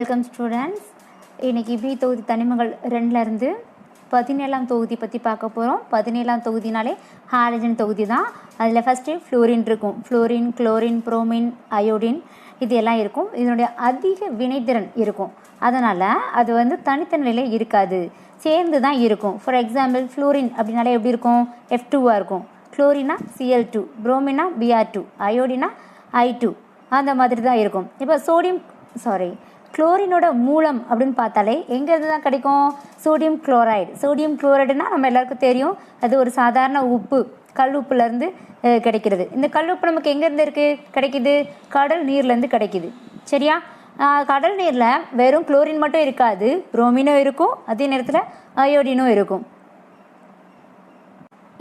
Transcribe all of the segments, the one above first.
Welcome students. இன்றைக்கி B தொகுதி தனிமங்கள் 2லேருந்து 17ஆம் தொகுதி பற்றி பார்க்க போகிறோம். 17ஆம் தொகுதினாலே ஹாலஜன் தொகுதி தான். அதில் ஃபஸ்ட்டு ஃப்ளோரின் இருக்கும். ஃப்ளோரின், குளோரின், புரோமின், அயோடின் இது எல்லாம் இருக்கும். இதனுடைய அதிக வினைத்திறன் இருக்கும். அதனால் அது தனித்தனிலையில் இருக்காது, சேர்ந்து தான் இருக்கும். ஃபார் எக்ஸாம்பிள் ஃப்ளோரின் அப்படின்னாலே எப்படி இருக்கும்? F2ஆக இருக்கும். குளோரினா Cl2, புரோமினா Br2, அயோடினா I2 அந்த மாதிரி தான் இருக்கும். இப்போ குளோரினோட மூலம் அப்படின்னு பார்த்தாலே எங்கேருந்து தான் கிடைக்கும்? Sodium chloride. சோடியம் குளோரைடுனா நம்ம எல்லாருக்கும் தெரியும், அது ஒரு சாதாரண உப்பு, கல் உப்புலேருந்து கிடைக்கிறது. இந்த கல் உப்பு நமக்கு எங்கேருந்து கிடைக்குது? கடல் நீர்லேருந்து கிடைக்குது. சரியா? கடல் நீரில் வெறும் குளோரின் மட்டும் இருக்காது, புரோமினும் இருக்கும், அதே நேரத்தில் அயோடினும் இருக்கும்.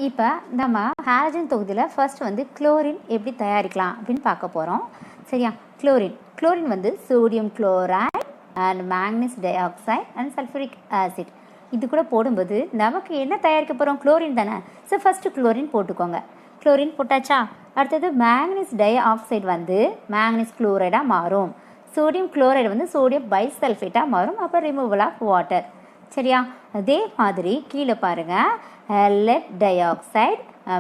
இப்போ நம்ம ஹாலஜன் தொகுதியில் ஃபர்ஸ்ட் குளோரின் எப்படி தயாரிக்கலாம் அப்படின்னு பார்க்க போகிறோம். சரியா? Chlorine sodium chloride and மேக்னீஸ் di oxide and sulphuric acid இது கூட போடும்போது நமக்கு என்ன தயாரிக்க போகிறோம்? குளோரின் தானே. ஸோ ஃபஸ்ட்டு குளோரின் போட்டுக்கோங்க. குளோரின் போட்டாச்சா? அடுத்தது மேக்னீஸ் டை ஆக்சைடு மேக்னீஸ் குளோரைடாக மாறும். சோடியம் குளோரைடு சோடியம் பைசல்ஃபேட்டாக மாறும். அப்போ ரிமூவல் ஆஃப் வாட்டர். சரியா? அதே மாதிரி கீழே பாருங்கள், lead dioxide,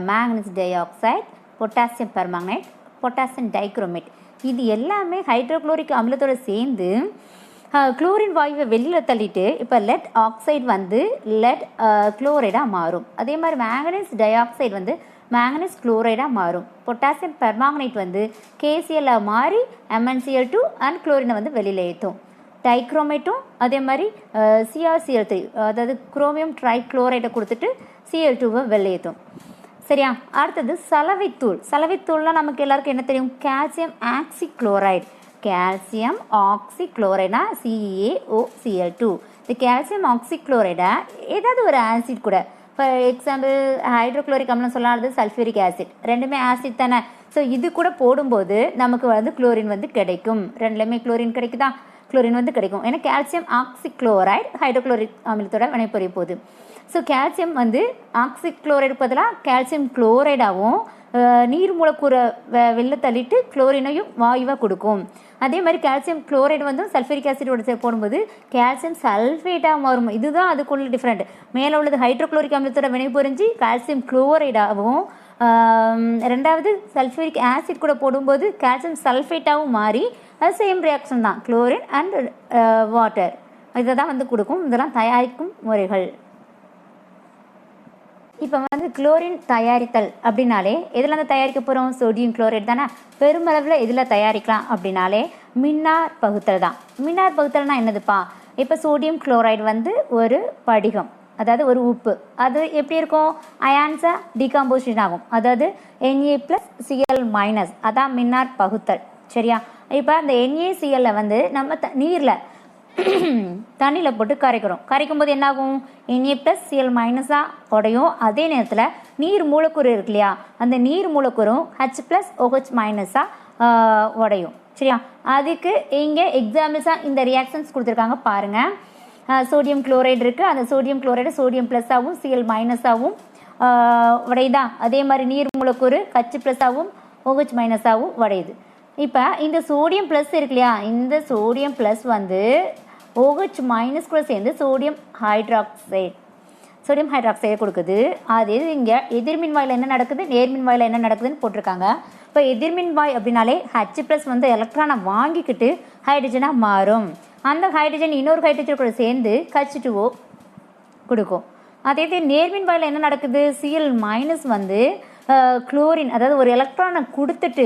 manganese dioxide, potassium permanganate, potassium dichromate இது எல்லாமே ஹைட்ரோக்ளோரிக் அமிலத்தோடு சேர்ந்து குளோரின் வாயுவை வெளியில் தள்ளிட்டு இப்போ லெட் ஆக்சைடு லெட் குளோரைடாக மாறும். அதே மாதிரி மேங்கனீஸ் டை ஆக்சைடு மேங்கனீஸ் குளோரைடாக மாறும். பொட்டாசியம் பெர்மாங்கனேட் KCl மாறி MnCl2 அண்ட் குளோரினை வெளியில் ஏற்றும். டைக்ரோமேட்டும் அதே மாதிரி CrCl3 அதாவது குரோமியம் ட்ரைக்ளோரைடை கொடுத்துட்டு Cl2வை வெளியேற்றும். சரியா? அடுத்தது சலவைத்தூள். சலவைத்தூள்னால் நமக்கு எல்லாருக்கும் என்ன தெரியும்? Calcium oxychloride. கால்சியம் ஆக்சிக்ளோரைடா CaOCl2. இந்த கால்சியம் ஆக்சிக்ளோரைடா ஏதாவது ஒரு ஆசிட் கூட, ஃபார் எக்ஸாம்பிள் ஹைட்ரோக்ளோரிக் அமிலம் சொல்லாது சல்ஃபியூரிக் ஆசிட், ரெண்டுமே ஆசிட் தானே. ஸோ இது கூட போடும்போது நமக்கு குளோரின் கிடைக்கும். ரெண்டுலேயுமே குளோரின் கிடைக்குதா? குளோரின் கிடைக்கும். ஏன்னா கால்சியம் ஆக்சிக்ளோரைடு ஹைட்ரோக்ளோரிக் அமிலத்தோட வினைபுரிய போகுது. ஸோ கால்சியம் ஆக்சிக்ளோரைடு பதிலாக கால்சியம் குளோரைடாகவும் நீர் மூலக்கூறை வெளில தள்ளிட்டு குளோரினையும் வாயுவாக கொடுக்கும். அதே மாதிரி கால்சியம் குளோரைடு சல்ஃபரிக் ஆசிடோட போடும்போது கால்சியம் சல்ஃபேட்டாக மாறும். இதுதான் அதுக்குள்ள டிஃப்ரெண்ட். மேலே உள்ளது ஹைட்ரோக்ளோரிக் அமிலத்தோட வினைபுரிஞ்சு கால்சியம் குளோரைடாகவும், ரெண்டாவது சல்ஃபூரிக் ஆசிட் கூட போடும்போது கால்சியம் சல்ஃபேட்டாகவும் மாறி அது சேம் ரியாக்ஷன் தான், குளோரின் அண்ட் வாட்டர் இதை தான் கொடுக்கும். இதெல்லாம் தயாரிக்கும் முறைகள். இப்போ குளோரின் தயாரித்தல் அப்படின்னாலே எதில் தயாரிக்க போகிறோம்? சோடியம் குளோரைடு தானே. பெருமளவில் எதில் தயாரிக்கலாம் அப்படின்னாலே மின்னார் பகுத்தல் தான். மின்னார் பகுத்தல்னா என்னதுப்பா? இப்போ சோடியம் குளோரைடு ஒரு படிகம், அதாவது ஒரு உப்பு. அது எப்படி இருக்கும்? அயான்ஸாக டிகாம்போசிஷன் ஆகும். அதாவது Na+Cl- அதான் மின்னார் பகுத்தல். சரியா? இப்போ அந்த NaCl நம்ம நீரில் தண்ணியில் போட்டு கரைக்கும் போது என்னாகும்? Na+Cl- உடையும். அதே நேரத்தில் நீர் மூலக்கூறு இருக்கு இல்லையா, அந்த நீர் மூலக்கூறும் H+OH- உடையும். சரியா? அதுக்கு இங்கே எக்ஸாம்பிள்ஸாக இந்த ரியாக்ஷன்ஸ் கொடுத்துருக்காங்க பாருங்கள். சோடியம் குளோரைடு இருக்குது, அந்த சோடியம் குளோரைடு சோடியம் ப்ளஸ்ஸாகவும் Cl- உடையுதா. அதே மாதிரி நீர் மூலக்கூறு H+ஆகவும் OH- உடையுது. இப்போ இந்த சோடியம் ப்ளஸ் இருக்கு இல்லையா, இந்த சோடியம் ப்ளஸ் OH- கூட சேர்ந்து சோடியம் ஹைட்ராக்சைடு கொடுக்குது. அது இங்கே எதிர்மின் வாயில் என்ன நடக்குது, நேர்மின் வாயில் என்ன நடக்குதுன்னு போட்டிருக்காங்க. இப்போ எதிர்மின் வாய் அப்படின்னாலே H+ எலக்ட்ரானை வாங்கிக்கிட்டு ஹைட்ரஜனாக மாறும். அந்த ஹைட்ரஜன் இன்னொரு ஹைட்ரஜன் கூட சேர்ந்து H2O கொடுக்கும். அதே நேர்மின் வாயில் என்ன நடக்குது? Cl- குளோரின், அதாவது ஒரு எலக்ட்ரானை கொடுத்துட்டு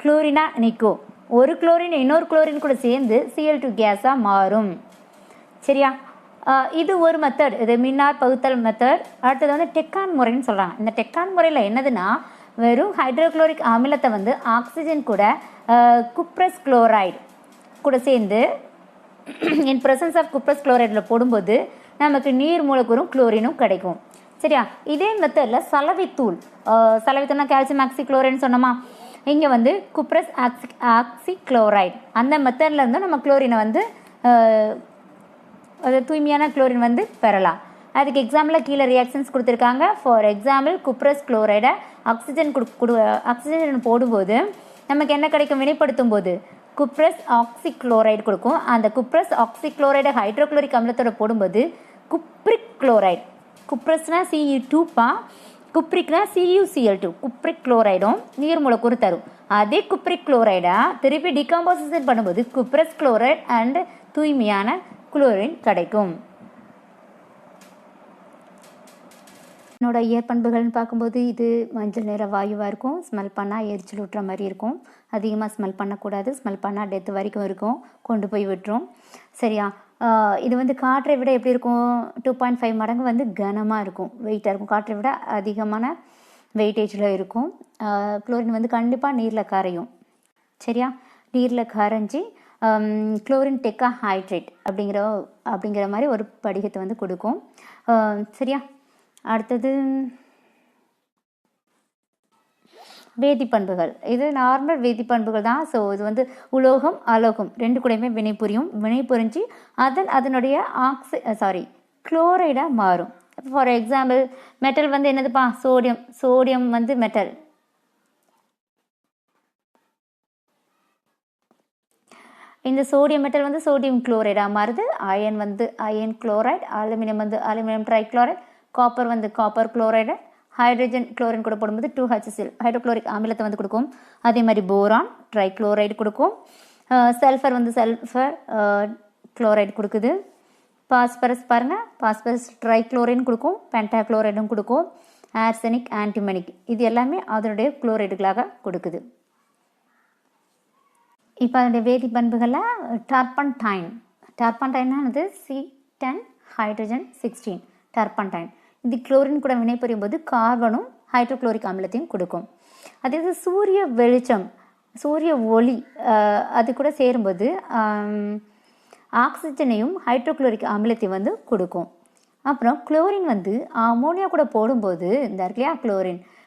குளோரினாக நிற்கும். ஒரு குளோரின் இன்னொரு குளோரின் கூட சேர்ந்து Cl2 கேஸாக மாறும். சரியா? இது ஒரு மெத்தட், இது மின்னார் பகுத்தல் மெத்தட். அடுத்தது டெக்கான் முறைன்னு சொல்கிறாங்க. இந்த டெக்கான் முறையில் என்னதுன்னா, வெறும் ஹைட்ரோக்ளோரிக் அமிலத்தை ஆக்சிஜன் கூட குப்ரஸ் குளோரைடு கூட சேர்ந்து இன் ப்ரெசன்ஸ் ஆஃப் குப்ரஸ் குளோரைடில் போடும்போது நமக்கு நீர் மூலக்கூறும் குளோரினும் கிடைக்கும். சரியா? இதே மெத்தடில் சலவைத்தூள்னா கால்சியம் ஆக்சிக்ளோரைடுன்னு சொன்னோமா, இங்கே குப்ரஸ் ஆக்சிக்ளோரைடு அந்த மெத்தடில் இருந்து நம்ம குளோரினை தூய்மையான குளோரின் பெறலாம். அதுக்கு எக்ஸாம்பிளில் கீழே ரியாக்ஷன்ஸ் கொடுத்துருக்காங்க. ஃபார் எக்ஸாம்பிள் குப்ரஸ் குளோரைடை ஆக்சிஜன் போடும்போது நமக்கு என்ன கிடைக்கும்? வினைப்படுத்தும் போது குப்ரஸ் ஆக்சிக்ளோரைடு கொடுக்கும். அந்த குப்ரஸ் ஆக்சிக்ளோரைடை ஹைட்ரோக்ளோரிக் அமிலத்தோட போடும்போது குப்ரிக் குளோரைடு, குப்ரஸ்னா Cu2பா, குப்ரிக்னா CuCl2, குப்ரிக் குளோரைடும் நீர் மூலக்கூறு தரும். அதே குப்ரிக் குளோரைடா திருப்பி டிகாம்போசிஷன் பண்ணும்போது குப்ரஸ் குளோரைடு அண்ட் தூய்மையான குளோரின் கிடைக்கும். என்னோட இயற்பண்புகள்னு பார்க்கும்போது இது மஞ்சள் நிற வாயுவாக இருக்கும். ஸ்மெல் பண்ணால் எரிச்சல் விட்டுற மாதிரி இருக்கும். அதிகமாக ஸ்மெல் பண்ணக்கூடாது. ஸ்மெல் பண்ணால் டெத்து வரைக்கும் இருக்கும், கொண்டு போய் விட்டுரும். சரியா? இது வந்து காற்றை விட எப்படி இருக்கும்? 2.5 மடங்கு வந்து கனமாக இருக்கும், வெயிட்டாக இருக்கும். காற்றை விட அதிகமான வெயிட்டேஜில் இருக்கும். குளோரின் வந்து கண்டிப்பாக நீரில் கரையும். சரியா? நீரில் கரைஞ்சி குளோரின் டெக்கா ஹைட்ரேட் அப்படிங்கிற மாதிரி ஒரு படிகத்தை வந்து கொடுக்கும். சரியா? அடுத்தது வேதிப்பண்புகள். இது நார்மல் வேதிப்பண்புகள் தான். ஸோ இது வந்து உலோகம் அலோகம் ரெண்டு கூடயுமே வினை புரிஞ்சு அதனுடைய குளோரைடாக மாறும். ஃபார் எக்ஸாம்பிள் மெட்டல் வந்து என்னதுப்பா? சோடியம் வந்து மெட்டல். இந்த சோடியம் மெட்டல் வந்து சோடியம் குளோரைடாக மாறுது. அயன் வந்து அயன் குளோரைடு, அலுமினியம் வந்து அலுமினியம் ட்ரைக்ளோரைடு, காப்பர் வந்து காப்பர் குளோரைடு, ஹைட்ரஜன் குளோரின் கூட போடும்போது 2HCl ஹைட்ரோக்ளோரிக் அமிலத்தை வந்து கொடுக்கும். அதே மாதிரி போரான் ட்ரைக்ளோரைடு கொடுக்கும். சல்ஃபர் வந்து சல்ஃபர் குளோரைடு கொடுக்குது. பாஸ்பரஸ் பாருங்கள், பாஸ்பரஸ் ட்ரைக்ளோரைன் கொடுக்கும், பென்டாக்ளோரைடும் கொடுக்கும். ஆர்சனிக், ஆன்டிமனிக் இது எல்லாமே அதனுடைய குளோரைடுகளாக கொடுக்குது. இப்போ அதனுடைய வேதி பண்புகளில் டர்பன்டைனானது C10 ஹைட்ரஜன் 16 டர்பன்டைன். இது குளோரின் கூட வினைபுரியும் போது கார்பனும் ஹைட்ரோக்ளோரிக் அமிலத்தையும் கொடுக்கும். அதே சூரிய வெளிச்சம், சூரிய ஒளி அது கூட சேரும்போது ஆக்சிஜனையும் ஹைட்ரோக்ளோரிக் அமிலத்தையும் வந்து கொடுக்கும். அப்புறம் குளோரின் வந்து அமோனியா கூட போடும்போது இந்த இருக்குல்லையா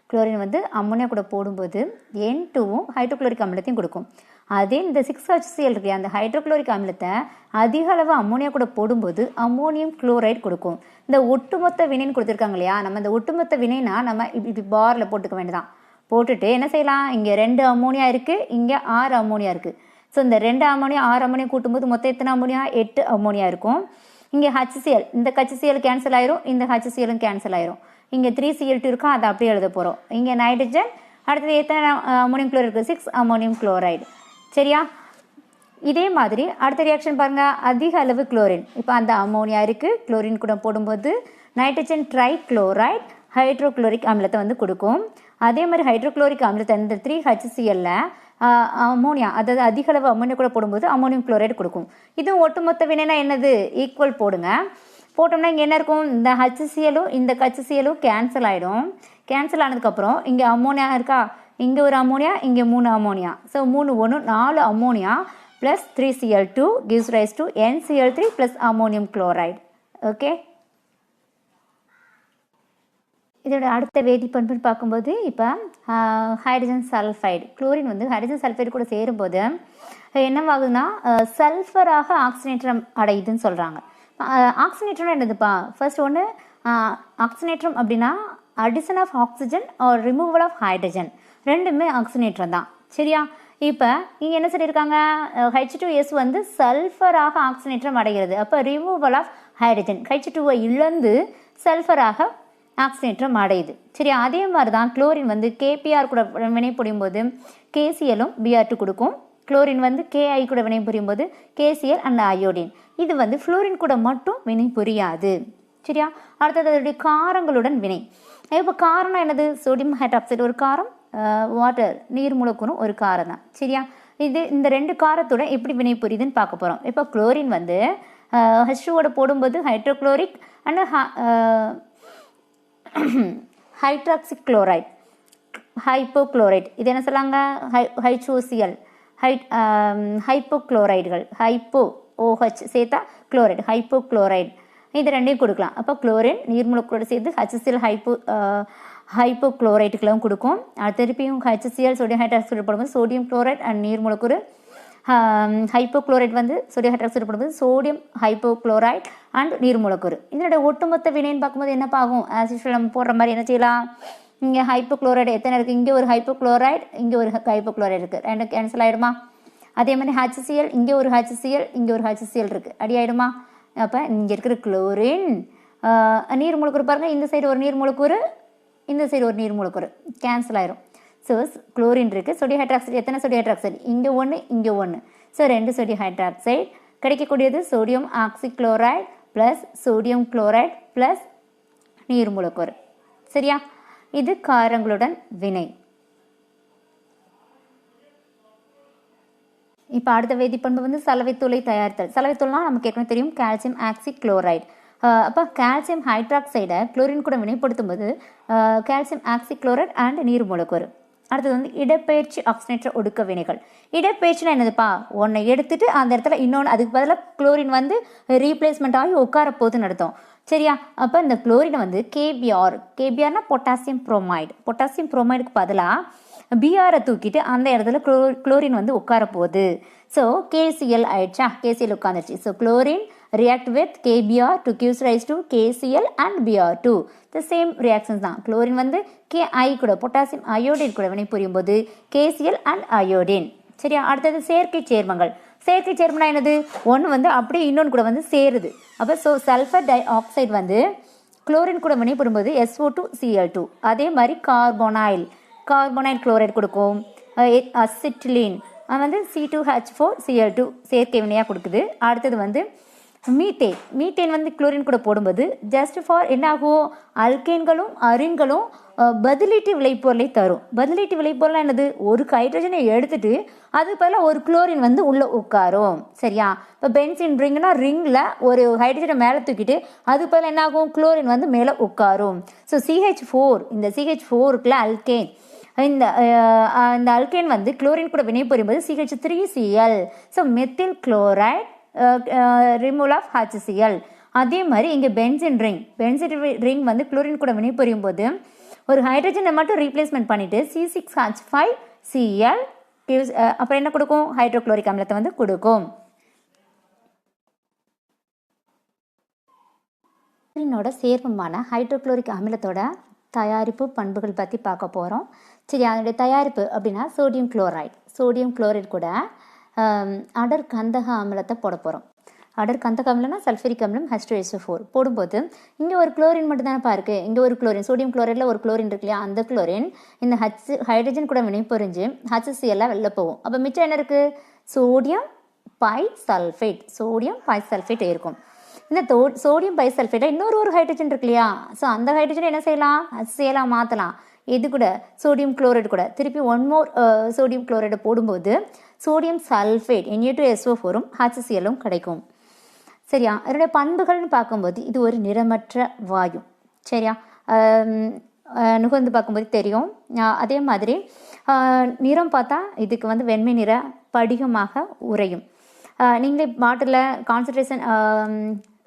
குளோரின் வந்து அம்மோனியா கூட போடும்போது N2வும் ஹைட்ரோக்ளோரிக் அமிலத்தையும் கொடுக்கும். அதே இந்த 6HCl இருக்கு அந்த ஹைட்ரோக்ளோரிக் அமிலத்தை அதிக அளவு அம்மோனியா கூட போடும்போது அம்மோனியம் குளோரைடு கொடுக்கும். இந்த ஒட்டுமொத்த வினைன்னு கொடுத்துருக்காங்க இல்லையா, நம்ம இந்த ஒட்டுமொத்த வினைனா நம்ம இப்படி பாரில் போட்டுக்க வேண்டியதான். போட்டுட்டு என்ன செய்யலாம்? இங்கே 2 அம்மோனியா இருக்குது, இங்கே 6 அம்மோனியா இருக்குது. ஸோ இந்த 2 அம்மோனியா 6 அம்மோனியா கூட்டும்போது மொத்தம் எத்தனை அம்மோனியா? 8 அம்மோனியா இருக்கும். இங்கே HCl, இந்த HCl கேன்சல் ஆயிரும், இந்த HClலும் கேன்சல் ஆயிரும். இங்கே 3Cl2 இருக்கும், அதை அப்படியே எழுத போகிறோம். இங்கே நைட்ரஜன், அடுத்தது எத்தனை அம்மோனியம் குளோரைடு இருக்குது? 6 அம்மோனியம் குளோரைடு. சரியா? இதே மாதிரி அடுத்த ரியாக்ஷன் பாருங்கள், அதிக அளவு குளோரின். இப்போ அந்த அம்மோனியா இருக்குது, குளோரின் கூட போடும்போது நைட்ரஜன் ட்ரைக்ளோரைடு ஹைட்ரோக்ளோரிக் அமிலத்தை வந்து கொடுக்கும். அதே மாதிரி ஹைட்ரோக்ளோரிக் அமிலத்தை இந்த 3HClல அம்மோனியா, அதாவது அதிக அளவு அம்மோனியா கூட போடும்போது அம்மோனியம் குளோரைடு கொடுக்கும். இதுவும் ஒட்டுமொத்த வினைனா என்னது? ஈக்குவல் போடுங்க. போட்டோம்னா இங்கே என்ன இருக்கும்? இந்த HClலும் இந்த HClலும் கேன்சல் ஆகிடும். கேன்சல் ஆனதுக்கப்புறம் இங்கே அம்மோனியா இருக்கா, இங்கே ஒரு அம்மோனியா, இங்கே 3 ammonia. So 3 1 4 ammonia plus 3Cl2 gives rise to NCl3 plus ammonium chloride. Okay, இதோட அடுத்த வேதிப்பண்புன்னு பார்க்கும்போது இப்போ ஹைட்ரஜன் சல்ஃபைடு. குளோரின் வந்து ஹைட்ரஜன் சல்ஃபைடு கூட சேரும்போது என்னவாகுதுன்னா சல்ஃபராக ஆக்சினேற்றம் அடையுதுன்னு சொல்கிறாங்க. ஆக்சினேற்றம்னா என்னதுப்பா? ஃபர்ஸ்ட் ஒன்று ஆக்சினேற்றம் அப்படின்னா addition of oxygen or removal of hydrogen, ரெண்டுமே ஆக்சினேற்றம் தான். சரியா? இப்போ இங்கே என்ன சொல்லியிருக்காங்க? H2S வந்து சல்ஃபராக ஆக்சினேற்றம் அடைகிறது. அப்போ ரிமூவல் ஆஃப் ஹைட்ரஜன், H2ஐ இழந்து சல்ஃபராக ஆக்சினேற்றம் அடையுது. சரியா? அதே மாதிரி தான் குளோரின் வந்து KPR கூட வினை புரியும் போது KClலும் Br2 கொடுக்கும். குளோரின் வந்து KI கூட வினை புரியும் போது KCl அண்ட் அயோடின். இது வந்து ஃப்ளோரின் கூட மட்டும் வினை புரியாது. சரியா? அடுத்தது அதோடைய காரங்களுடன் வினை. இப்போ காரம்னா என்னது? சோடியம் ஹைட்ராக்சைடு ஒரு காரம், வாட்டர் நீர் மூலக்கூறும் ஒரு காரம் தான். சரியா? இந்த 2 காரத்தோட எப்படி வினை புரியுதுன்னு பார்க்க போகிறோம். இப்போ குளோரின் வந்து H2ஓட போடும்போது hydrochloric and hydroxy chloride, hypochlorite. இது என்ன சொல்லாங்க? HOCl ஹைப்போக்ளோரைடுகள், OH சேர்த்தா குளோரைடு, ஹைப்போக்ளோரைடு. இது ரெண்டையும் கொடுக்கலாம். அப்போ குளோரின் நீர் மூலக்கூறோடு சேர்த்து HCl ஹைப்போக்ளோரைட்டுகளும் கொடுக்கும். திருப்பியும் HCl சோடியம் ஹைட்ராக்சைடு போடும்போது சோடியம் குளோரைட் அண்ட் நீர் மூலக்கூறு. ஹைப்போக்ளோரைட் வந்து சோடியம் ஹைட்ராக்சைடு போடும்போது சோடியம் ஹைப்போக்ளோரைட் அண்ட் நீர் மூலக்கூறு. இதனோட ஒட்டுமொத்த வினைன்னு பார்க்கும்போது என்னப்பா ஆகும்? ஆஸ் யூஷுவல் நம்ம போடுற மாதிரி என்ன செய்யலாம்? இங்கே ஹைப்போக்ளோரைடு எத்தனை இருக்குது? இங்கே ஒரு ஹைப்போக்ளோரைடு, இங்கே ஒரு ஹைப்போக்ளோரைடு இருக்குது. ரெண்டு கேன்சல் ஆகிடுமா? அதே மாதிரி HCl, இங்கே ஒரு HCl, இங்கே ஒரு HCl இருக்குது, அடி ஆகிடுமா? அப்போ இங்கே இருக்கிற குளோரின் நீர் மூலக்கூறு பாருங்கள், இந்த சைடு ஒரு நீர் மூலக்கூறு, இந்த சைடு ஒரு நீர் மூலக்கூறு கேன்சல் ஆயிரும். ஸோ குளோரின் இருக்குது. சோடியம் ஹைட்ராக்சைடு எத்தனை சோடியம் ஹைட்ராக்சைடு? இங்கே ஒன்று, இங்கே ஒன்று. So 2 sodium hydroxide. கிடைக்கக்கூடியது sodium oxychloride plus sodium chloride plus நீர் மூலக்கூறு. சரியா? இது காரங்களுடன் வினை. இப்போ அடுத்த வேதிப்பண்பு வந்து சலவைத்தூளை தயாரித்தல். சலவைத்தூள்னா நமக்கு ஏற்கனவே தெரியும், கால்சியம் ஆக்சிக்ளோரைடு. அப்போ கால்சியம் ஹைட்ராக்சைடை குளோரின் கூட வினைப்படுத்தும் போது கால்சியம் ஆக்சிக்ளோரைடு அண்ட் நீர் மூலக்கூறு. அடுத்தது வந்து இடப்பெயர்ச்சி ஆக்சிஜனேற்ற ஒடுக்க வினைகள். இடப்பெயர்ச்சினா என்னதுப்பா? ஒன்றை எடுத்துட்டு அந்த இடத்துல இன்னொன்று அதுக்கு பதிலாக குளோரின் வந்து ரீப்ளேஸ்மெண்ட் ஆகி உட்கார போகுதுன்னு அர்த்தம். சரியா? அப்போ இந்த குளோரினை வந்து கேபிஆர்னா பொட்டாசியம் புரோமைடு. பொட்டாசியம் புரோமைடுக்கு பதிலாக பிஆரை தூக்கிட்டு அந்த இடத்துல குளோரின் வந்து உட்கார போகுது. ஸோ KCl ஆயிடுச்சா? KCl உட்காந்துருச்சு. So chlorine react with KBr to gives rise to KCl and Br2. the same reactions தான். குளோரின் வந்து Ki கூட பொட்டாசியம் அயோடைடு கூட வினை புரியும் போது KCl and அயோடின். சரியா? அடுத்தது செயற்கை சேர்மங்கள். செயற்கை சேர்மம்னா என்னது? ஒன்று வந்து அப்படியே இன்னொன்று கூட வந்து சேருது. அப்போ சல்ஃபர் டை ஆக்சைடு வந்து குளோரின் கூட வினை புரியும்போது SO2Cl2. அதே மாதிரி கார்போனைல் குளோரைடு கொடுக்கும். அசிட்டிலின் வந்து C2H4Cl2 செயற்கை வினையாக கொடுக்குது. அடுத்தது வந்து மீத்தேன் வந்து குளோரின் கூட போடும்போது ஜஸ்ட் ஃபார் என்ன ஆகும்? அல்கேன்களும் அரின்களும் பதிலீட்டு விளைபொருளை தரும். பதிலீட்டு விளைபொருள் என்னது? ஒரு ஹைட்ரஜனை எடுத்துட்டு அதுக்கு பதிலாக ஒரு குளோரின் வந்து உள்ளே உட்காரும். சரியா? இப்போ பென்சின் ரிங்னா ரிங்கில் ஒரு ஹைட்ரஜனை மேலே தூக்கிட்டு அதுக்கு பதிலாக என்ன ஆகும்? குளோரின் வந்து மேலே உட்காரும். ஸோ CH4, இந்த CH4க்குள்ள அல்கேன், இந்த அல்கேன் வந்து குளோரின் கூட வினை புரியும்போது CH3Cl. So methyl chloride removal of HCl. அதே மாதிரி இங்கே பென்சின் ரிங் வந்து குளோரின் கூட வினை புரியும் போது ஒரு ஹைட்ரஜனை மட்டும் ரீப்ளேஸ்மெண்ட் பண்ணிட்டு C6H5Cl அப்புறம் என்ன கொடுக்கும்? ஹைட்ரோக்ளோரிக் அமிலத்தை வந்து கொடுக்கும். குளோரினோட சேர்மமான ஹைட்ரோக்ளோரிக் அமிலத்தோட தயாரிப்பு பண்புகள் பற்றி பார்க்க போகிறோம். சரி, அதனுடைய தயாரிப்பு அப்படின்னா சோடியம் குளோரைடு கூட அடர் கந்தக அமிலத்தை போட போகிறோம். அடர் கந்தக அமிலம்னா சல்ஃபரிக் அமிலம் H2SO4 போடும்போது இங்கே ஒரு குளோரின் மட்டும் தானே இருக்குது. இங்கே ஒரு குளோரின், சோடியம் குளோரைடில் ஒரு குளோரின் இருக்கு இல்லையா? அந்த குளோரின் இந்த ஹைட்ரஜன் கூட வினை புரிஞ்சு HCl வெளில போகும். அப்போ மிச்சம் என்ன இருக்குது? சோடியம் பைசல்ஃபேட் இருக்கும். இந்த சோடியம் பைசல்ஃபேட்டை இன்னொரு ஹைட்ரஜன் இருக்கு இல்லையா? ஸோ அந்த ஹைட்ரஜனை என்ன செய்யலாம்? HCl மாற்றலாம். இது கூட சோடியம் குளோரைடு கூட திருப்பி ஒன் மோர் சோடியம் குளோரைடை போடும்போது சோடியம் சல்ஃபேட் Na2SO4ம் HClம் கிடைக்கும். சரியா? அதனுடைய பண்புகள்னு பார்க்கும்போது இது ஒரு நிறமற்ற வாயு. சரியா? நுகர்ந்து பார்க்கும்போது தெரியும். அதே மாதிரி நிறம் பார்த்தா இதுக்கு வந்து வெண்மை நிற படிகமாக உறையும். நீங்களே பாட்டிலில் கான்சன்ட்ரேஷன்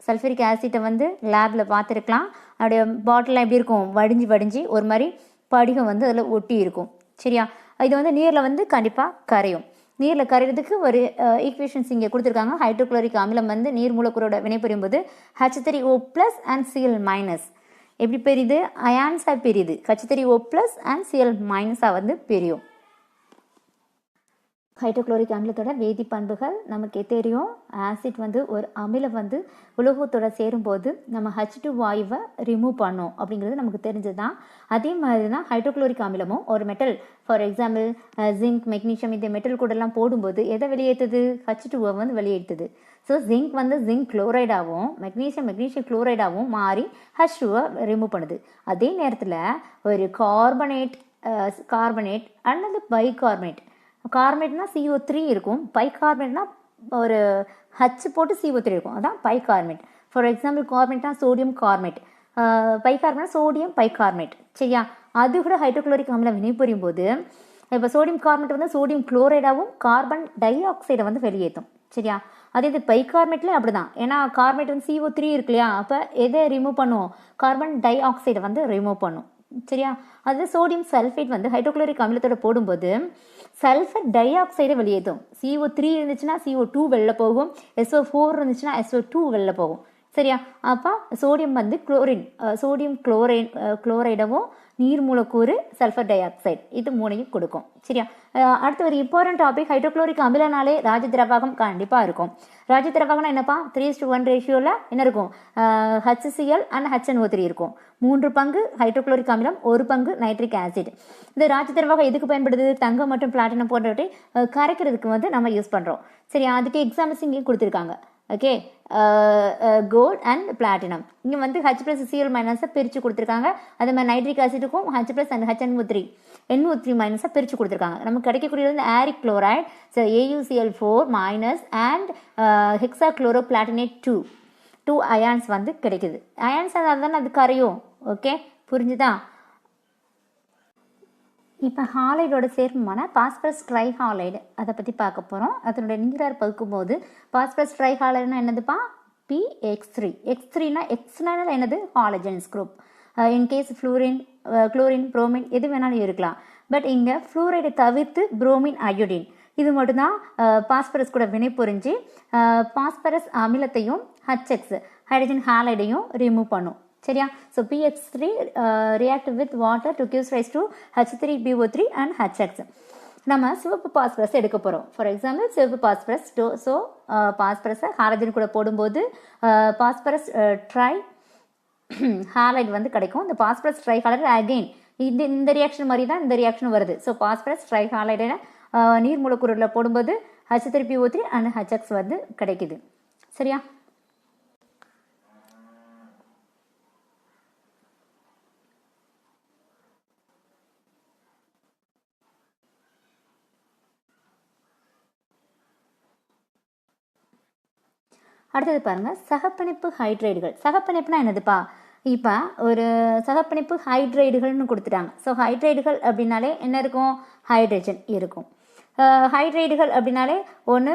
சல்ஃபரிக் ஆசிட்டை வந்து லேபில் பார்த்துருக்கலாம். அதோடைய பாட்டிலில் எப்படி இருக்கும்? வடிஞ்சு ஒரு மாதிரி படிகம் வந்து அதில் ஒட்டி இருக்கும். சரியா? இது வந்து நீரில் வந்து கண்டிப்பாக கரையும். நீரில் கரையிறதுக்கு ஒரு ஈக்குவேஷன்ஸ் இங்கே கொடுத்துருக்காங்க. ஹைட்ரோக்ளோரிக் அமிலம் வந்து நீர் மூலக்கூறோட வினைபுரியும் போது H3O+ and Cl- எப்படி பெரியுது? அயான்ஸாக பெரியுது. H3O+ and Cl- வந்து பெரியும். ஹைட்ரோக்ளோரிக் அமிலத்தோட வேதி பண்புகள் நமக்கே தெரியும். ஆசிட் வந்து ஒரு அமிலம் வந்து உலோகத்தோட சேரும்போது நம்ம H2 வாயுவை ரிமூவ் பண்ணோம் அப்படிங்கிறது நமக்கு தெரிஞ்சது தான். அதே மாதிரி தான் ஹைட்ரோக்ளோரிக் அமிலமும் ஒரு metal, for example zinc, magnesium, இந்த மெட்டல் கூடலாம் போடும்போது எதை வெளியேற்றுது? H2 வந்து வெளியேற்றுது. ஸோ ஜிங்க் வந்து ஜிங்க் குளோரைடாகவும் மெக்னீஷியம் குளோரைடாகவும் மாறி H2 ரிமூவ் பண்ணுது. அதே நேரத்தில் ஒரு கார்பனேட் அல்லது பைகார்பனேட், கார்பனேட்னா CO3 இருக்கும், பைகார்பனேட்னா ஒரு H போட்டு CO3 இருக்கும், அதான் பைகார்பனேட். ஃபார் எக்ஸாம்பிள் கார்பனேட்னா sodium carbonate, bicarbonate sodium bicarbonate. சரியா? அது கூட ஹைட்ரோக்ளோரிக் அமிலம் வினைபுரியும் போது இப்போ சோடியம் கார்பனேட் வந்து சோடியம் குளோரைடாகவும் கார்பன் டை ஆக்சைடை வந்து வெளியேற்றும். சரியா? அதே இது பைகார்பனேட்லேயும் அப்படி தான். ஏன்னா கார்பனேட் வந்து CO3 இருக்கு இல்லையா? அப்போ எதை ரிமூவ் பண்ணும்? கார்பன் டை ஆக்சைடை வந்து ரிமூவ் பண்ணும். சரியா? அது சோடியம் சல்ஃபேட் வந்து ஹைட்ரோக்ளோரிக் அமிலத்தோட போடும்போது சல்ஃபர் டை ஆக்சைடை வெளியேற்றும். CO3 இருந்துச்சுன்னா CO2 வெளில போகும், SO4 இருந்துச்சுன்னா SO2 வெளில போகும். சரியா? அப்போ சோடியம் வந்து சோடியம் குளோரைடவும் நீர் மூலக்கூறு, சல்ஃபர் டை ஆக்சைடு, இது மூணையும் கொடுக்கும். சரியா? அடுத்து ஒரு இம்பார்ட்டன்ட் டாபிக், ஹைட்ரோக்ளோரிக் அமிலனாலே ராஜ திரவகம் கண்டிப்பாக இருக்கும். ராஜ திரவகம்னா என்னப்பா, 3:1 ரேஷியோவில் என்ன இருக்கும், HCl அண்ட் HNO3 இருக்கும். 3 பங்கு ஹைட்ரோக்ளோரிக் அமிலம், 1 பங்கு நைட்ரிக் ஆசிட். இந்த ராஜ திரவகம் எதுக்கு பயன்படுது, தங்கம் மற்றும் பிளாட்டினம் போன்றவற்றை கரைக்கிறதுக்கு வந்து நம்ம யூஸ் பண்ணுறோம். சரியா? அதுக்கு எக்ஸாம்பிள்ஸ் இங்கே கொடுத்துருக்காங்க. Okay, gold and platinum. இங்கே வந்து H+Cl- பிரித்து கொடுத்துருக்காங்க. அதே மாதிரி நைட்ரிக் ஆசிடுக்கும் H+ அண்ட் NO3- பிரித்து கொடுத்துருக்காங்க. நமக்கு கிடைக்கக்கூடியது வந்து auric chloride, so AuCl4- and hexachloro platinate 2 ions வந்து கிடைக்குது. அயான்ஸ் அதான அது கரையும். ஓகே, புரிஞ்சுதா? இப்போ ஹாலைடோட சேர்மமான பாஸ்பரஸ் ட்ரைஹாலைடு அதை பற்றி பார்க்க போகிறோம். அதனுடைய நீரார் பகுக்கும்போது பாஸ்பரஸ் ட்ரைஹாலைடுனா என்னதுப்பா, PX3. X3னா எக்ஸ்னால என்னது, halogens group. In case chlorine, bromine எது வேணாலும் இருக்கலாம். பட் இங்கே ஃப்ளூரைடை தவிர்த்து புரோமின், அயோடின் இது மட்டும்தான் பாஸ்பரஸ் கூட வினை புரிஞ்சு பாஸ்பரஸ் அமிலத்தையும் HX ஹைட்ரஜன் ஹாலைடையும் ரிமூவ் பண்ணும். சரியா? So PX3 react with water to gives rise to H3BO3 and HX. நம்ம சிவப்பு பாஸ்பரஸ் எடுக்க போகிறோம். ஃபார் எக்ஸாம்பிள் சிவப்பு பாஸ்பரஸ். ஸோ பாஸ்பரஸை ஹாலஜன் கூட போடும்போது பாஸ்பரஸ் ட்ரை ஹாலைட் வந்து கிடைக்கும். இந்த பாஸ்பரஸ் ட்ரை ஹாலைட் அகெயின் இந்த ரியாக்ஷன் மாதிரி தான் இந்த ரியாக்ஷன் வருது. ஸோ பாஸ்பரஸ் ட்ரை ஹாலைடை நீர் மூலக்கூறில் போடும்போது H3PO3 அண்ட் HX வந்து கிடைக்குது. சரியா? அடுத்தது பாருங்கள், சகப்பிணைப்பு ஹைட்ரைடுகள். சகப்பிணைப்புனா என்னதுப்பா, இப்போ ஒரு சகப்பிணைப்பு ஹைட்ரைடுகள்னு கொடுத்துட்டாங்க. ஸோ ஹைட்ரைடுகள் அப்படின்னாலே என்ன இருக்கும், ஹைட்ரஜன் இருக்கும். ஹைட்ரைடுகள் அப்படின்னாலே ஒன்று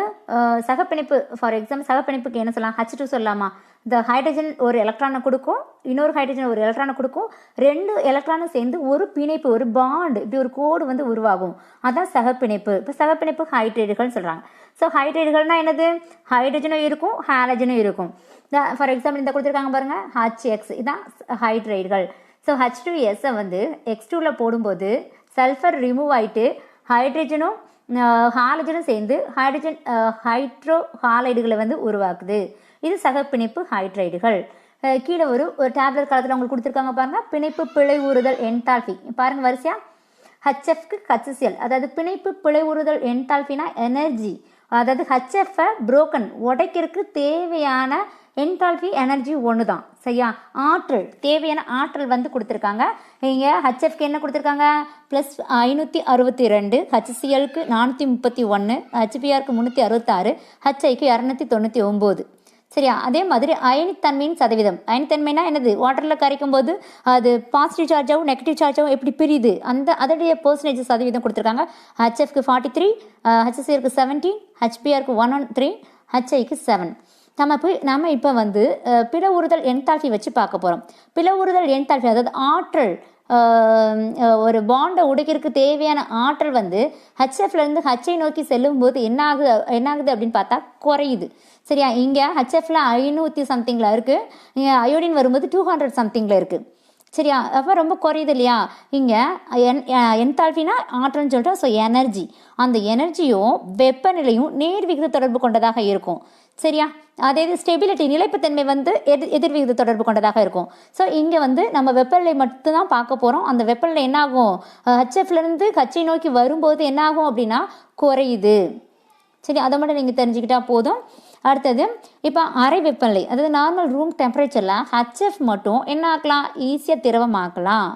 சகப்பிணைப்பு. ஃபார் எக்ஸாம்பிள் சகப்பிணைப்புக்கு என்ன சொல்லலாம், H2 சொல்லலாமா. இந்த ஹைட்ரஜன் ஒரு எலக்ட்ரானை கொடுக்கும், இன்னொரு ஹைட்ரஜன் ஒரு எலக்ட்ரானை கொடுக்கும். 2 எலக்ட்ரானும் சேர்ந்து ஒரு பிணைப்பு, ஒரு பாண்டு, இப்படி ஒரு கோடு வந்து உருவாகும். அதான் சகப்பிணைப்பு. இப்போ சகப்பிணைப்பு ஹைட்ரைடுகள்னு சொல்கிறாங்க. ஸோ ஹைட்ரைடுகள்னால் என்னது, ஹைட்ரஜனும் இருக்கும், ஹாலஜனும் இருக்கும். ஃபார் எக்ஸாம்பிள் இந்த கொடுத்துருக்காங்க பாருங்கள், HX இதான் ஹைட்ரைடுகள். ஸோ H2S வந்து X2வில் போடும்போது சல்ஃபர் ரிமூவ் ஆகிட்டு ஹைட்ரஜனும் ஹாலஜனும் சேர்ந்து ஹைட்ரோ ஹாலைடுகளை வந்து உருவாக்குது. இது சகப்பிணைப்பு ஹைட்ரைடுகள். கீழே ஒரு டேப்லெட் காலத்தில் உங்களுக்கு கொடுத்துருக்காங்க பாருங்கள், பிணைப்பு பிழை ஊறுதல் என்தால்பி. பாருங்கள் வரிசையாக HFக்கு HCl, அதாவது பிணைப்பு பிழை ஊறுதல் என்தால்பினா எனர்ஜி, அதாவது HF-ஐ புரோக்கன் உடைக்கிறதுக்கு தேவையான என்தால்பி எனர்ஜி ஒன்று தான். சரியா? ஆற்றல், தேவையான ஆற்றல் வந்து கொடுத்துருக்காங்க. இங்கே HFக்கு என்ன கொடுத்துருக்காங்க, +562, HClக்கு 431, HBrக்கு 366, HIக்கு 299. சரியா? அதே மாதிரி அயனித்தன்மையின் சதவீதம். அயனித்தன்மைனா என்னது, வாட்டரில் கரைக்கும் போது அது பாசிட்டிவ் சார்ஜாகவும் நெகட்டிவ் சார்ஜாகவும் எப்படி பிரியுது, அதோடைய பெர்சன்டேஜ் சதவீதம் கொடுத்துருக்காங்க. HFக்கு 43, HClக்கு 17, HBrக்கு 113, HIக்கு 7. நம்ம இப்போ வந்து பிள ஊறுதல் என்தால்பி வச்சு பார்க்க போகிறோம். பிள ஊறுதல் என்தால்பி அதாவது ஆற்றல், ஒரு பாண்டை உடைக்கிறதுக்கு தேவையான ஆற்றல் வந்து HFலேருந்து HI நோக்கி செல்லும் போது என்ன ஆகுது அப்படின்னு பார்த்தா குறையுது. சரியா? இங்கே HFல 500 சம்திங்கில் இருக்குது, இங்கே அயோடின் வரும்போது 200 சம்திங்கில் இருக்குது. சரியா? அப்போ ரொம்ப குறையுது இல்லையா? இங்கே என்தால்பினா ஆற்றல்னு சொல்லிட்டோம். ஸோ எனர்ஜி, அந்த எனர்ஜியும் வெப்பநிலையும் நேர் விகித தொடர்பு கொண்டதாக இருக்கும். சரியா? அதே இது ஸ்டெபிலிட்டி, நிலைப்புத்தன்மை வந்து எதிர்விகித தொடர்பு கொண்டதாக இருக்கும். ஸோ இங்கே வந்து நம்ம வெப்பநிலை மட்டும்தான் பார்க்க போகிறோம். அந்த வெப்பநிலை என்னாகும், HFலேருந்து HI நோக்கி வரும்போது என்னாகும் அப்படின்னா குறையுது. சரி, அதை மட்டும் நீங்கள் தெரிஞ்சுக்கிட்டா போதும். அடுத்தது இப்போ அறை வெப்பநிலை, அதாவது நார்மல் ரூம் டெம்பரேச்சரில் HF மட்டும் என்ன ஆக்கலாம், ஈஸியாக திரவமாக்கலாம்.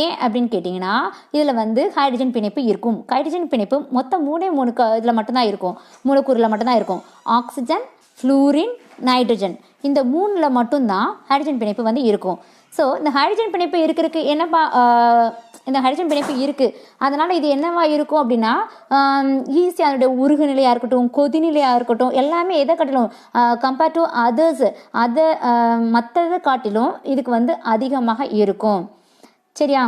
ஏன் அப்படின்னு கேட்டிங்கன்னா இதில் வந்து ஹைட்ரஜன் பிணைப்பு இருக்கும். ஹைட்ரஜன் பிணைப்பு மொத்தம் 3 இதில் மட்டும்தான் இருக்கும், மூலக்கூறில் மட்டும்தான் இருக்கும். ஆக்சிஜன், ஃப்ளூரின், நைட்ரஜன், இந்த 3ல் மட்டும்தான் ஹைட்ரஜன் பிணைப்பு வந்து இருக்கும். ஸோ இந்த ஹைட்ரஜன் பிணைப்பு இருக்கிறதுக்கு என்னப்பா, இந்த ஹைட்ரஜன் பிணைப்பு இருக்குது, அதனால் இது என்னவா இருக்கும் அப்படின்னா ஈஸியாக அதனுடைய உருகு நிலையாக இருக்கட்டும், கொதிநிலையாக இருக்கட்டும், எல்லாமே எதை காட்டிலும் கம்பேர்ட் டு அதர்ஸ், மற்றதை காட்டிலும் இதுக்கு வந்து அதிகமாக இருக்கும். சரியா?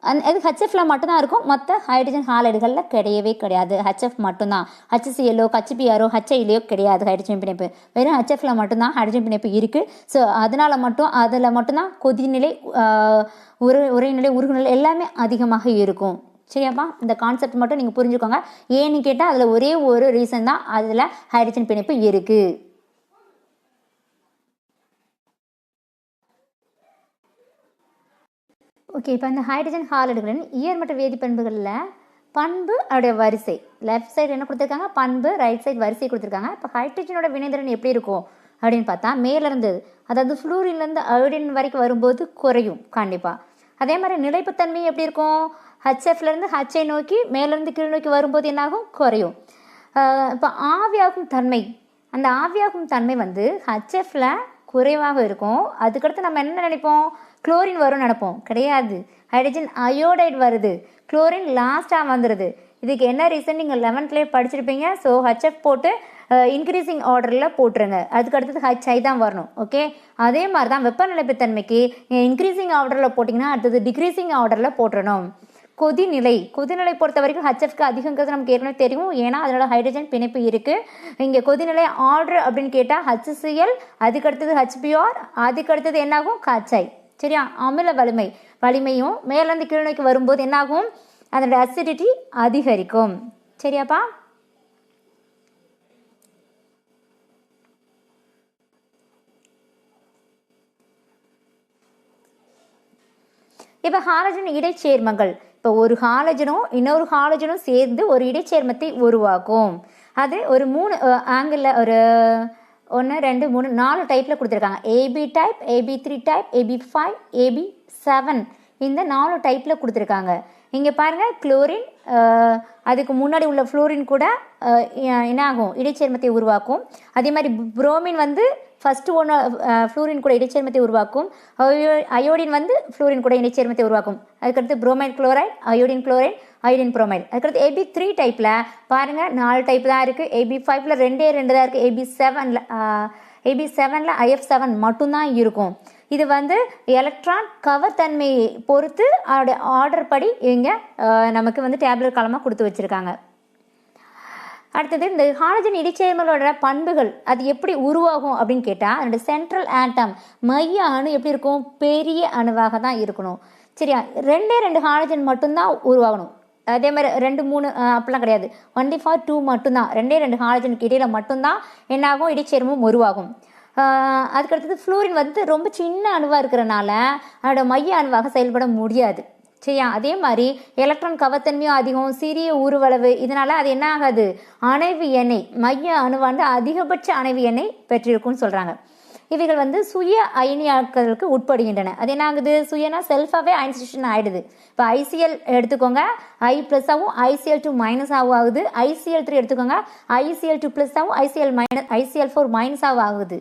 அது ஹெச்எஃப்ல மட்டும்தான் இருக்கும், மற்ற ஹைட்ரஜன் ஹாலைடுகளில் கிடையவே கிடையாது. ஹெச்எஃப் மட்டும்தான். ஹச்சிசிஎல்லோ ஹச்பிஆரோ ஹச்ஐலையோ கிடையாது ஹைட்ரஜன் பிணைப்பு. வெறும் ஹெச்எஃப்ல மட்டும்தான் ஹைட்ரஜன் பிணைப்பு இருக்குது. ஸோ அதனால் அதில் மட்டும்தான் கொதிநிலை, உரைநிலை, உருகுநிலை எல்லாமே அதிகமாக இருக்கும். சரியாப்பா? இந்த கான்செப்ட் மட்டும் நீங்கள் புரிஞ்சுக்கோங்க. ஏன்னு கேட்டால் அதில் ஒரே ஒரு ரீசன் தான், அதில் ஹைட்ரஜன் பிணைப்பு இருக்குது. ஓகே, இப்போ இந்த ஹைட்ரஜன் ஹாலைடுகளின் உயர்மட்ட வேதிப்பண்புகளில் பண்பு அதோடைய வரிசை, லெஃப்ட் சைடு என்ன கொடுத்துருக்காங்க, பண்பு, ரைட் சைடு வரிசை கொடுத்துருக்காங்க. இப்போ ஹைட்ரஜனோட வினைத்திறன் எப்படி இருக்கும் அப்படின்னு பார்த்தா, மேலேருந்து அதாவது ஃப்ளூரின்லேருந்து அயோடின் வரைக்கும் வரும்போது குறையும் கண்டிப்பாக. அதே மாதிரி நிலைப்புத்தன்மை எப்படி இருக்கும், ஹச்எஃப்லேருந்து ஹச்ஐ நோக்கி மேலேருந்து கீழ் நோக்கி வரும்போது என்னாகும், குறையும். இப்போ ஆவியாகும் தன்மை, அந்த ஆவியாகும் தன்மை வந்து ஹச்எஃப்ல குறைவாக இருக்கும். அதுக்கடுத்து நம்ம என்ன நினைப்போம், குளோரின் வரும்னு நினைப்போம். கிடையாது, ஹைட்ரஜன் அயோடைடு வருது, குளோரின் லாஸ்ட்டாக வந்துடுது. இதுக்கு என்ன ரீசன் நீங்கள் 11th படிச்சிருப்பீங்க. ஸோ ஹச்எஃப் போட்டு இன்க்ரீசிங் ஆர்டரில் போட்டுருங்க. அதுக்கு அடுத்தது ஹச்ஐ தான் வரணும். ஓகே, அதே மாதிரி தான் வெப்பநிலைப்புத்தன்மைக்கு இன்க்ரீசிங் ஆர்டரில் போட்டிங்கன்னா அடுத்தது டிக்ரீசிங் ஆர்டரில் போட்டுறணும். கொதிநிலை பொறுத்த வரைக்கும் ஹச்எஃப்க்கு அதிகங்கிறது நமக்கு ஏற்கனவே தெரியும், ஏன்னா அதனோட ஹைட்ரஜன் பிணைப்பு இருக்குது. இங்கே கொதிநிலை ஆர்டர் அப்படின்னு கேட்டால் HCl, அதுக்கடுத்தது HBr, அதுக்கடுத்தது என்னாகும், ஹச்ஐ. சரியா? அமில வலிமையும் மேலேருந்து கீழ்நோக்கி வரும்போது என்னாகும், அதோட அசிடிட்டி அதிகரிக்கும். சரியாப்பா? இப்போ ஹாலஜன் இடைச்சேர்மங்கள், இப்போ ஒரு ஹாலஜனும் இன்னொரு ஹாலஜனும் சேர்ந்து ஒரு இடைச்சேர்மத்தை உருவாக்கும். அது ஒரு 3 ஆங்கிளில், ஒரு 1 2 3 4 டைப்பில் கொடுத்துருக்காங்க. AB type, AB3 type, AB5, AB7, இந்த 4 டைப்பில் கொடுத்துருக்காங்க. இங்கே பாருங்கள், குளோரின் அதுக்கு முன்னாடி உள்ள ஃப்ளோரின் கூட என்ன ஆகும், இடைச்சேர்மத்தை உருவாக்கும். அதே மாதிரி புரோமின் வந்து ஃபஸ்ட்டு ஒன்று ஃப்ளூரின் கூட இடைச்சேர்மத்தை உருவாக்கும். அயோடின் வந்து ஃப்ளூரின் கூட இடைச்சேர்மத்தை உருவாக்கும். அதுக்கடுத்து bromide chloride, iodine chloride, iodine bromide. அதுக்கடுத்து AB3 டைப்பில் பாருங்கள் 4 டைப் தான் இருக்குது. AB5ல 2 தான் இருக்குது. AB7ல IF7 மட்டும்தான் இருக்கும். இது வந்து எலக்ட்ரான் கவர்த்தன்மையை பொறுத்து அதோடைய ஆர்டர் படி இங்கே நமக்கு வந்து டேப்லெட் காலமாக கொடுத்து வச்சுருக்காங்க. அடுத்தது இந்த ஹாலஜன் இடைச்சேர்மங்களோட பண்புகள், அது எப்படி உருவாகும் அப்படின்னு கேட்டால், அதோட சென்ட்ரல் ஆட்டம், மைய அணு எப்படி இருக்கும், பெரிய அணுவாக தான் இருக்கணும். சரியா? 2 ஹாலஜன் மட்டும்தான் உருவாகணும். அதே மாதிரி 2 3 அப்படிலாம் கிடையாது. 1 2 மட்டும்தான், 2 ஹாலஜனுக்கு இடையில மட்டும்தான் என்னாகும், இடைச்சேர்மம் உருவாகும். அதுக்கடுத்தது ஃப்ளூரின் வந்து ரொம்ப சின்ன அணுவாக இருக்கிறனால அதோட மைய அணுவாக செயல்பட முடியாது. சரியா? அதே மாதிரி எலக்ட்ரான் கவர்த்தன்மையும் அதிகம், சிறிய உருவளவு, இதனால் அது என்ன ஆகாது, அணைவு எண்ணெய், மைய அணுவாண்டு அதிகபட்ச அணைவு எண்ணெய் பெற்றிருக்கும்னு சொல்கிறாங்க. இவைகள் வந்து சுய அயனியாக்கலுக்கு உட்படுகின்றன. அது என்ன ஆகுது, சுயனா செல்ஃபாகவே அயனைசேஷன் ஆகிடுது. இப்போ ICl எடுத்துக்கோங்க, I+ஆகவும் ICl2- ஆகுது. ICl3 எடுத்துக்கோங்க, ICl2+ ICl4- ஆகுது.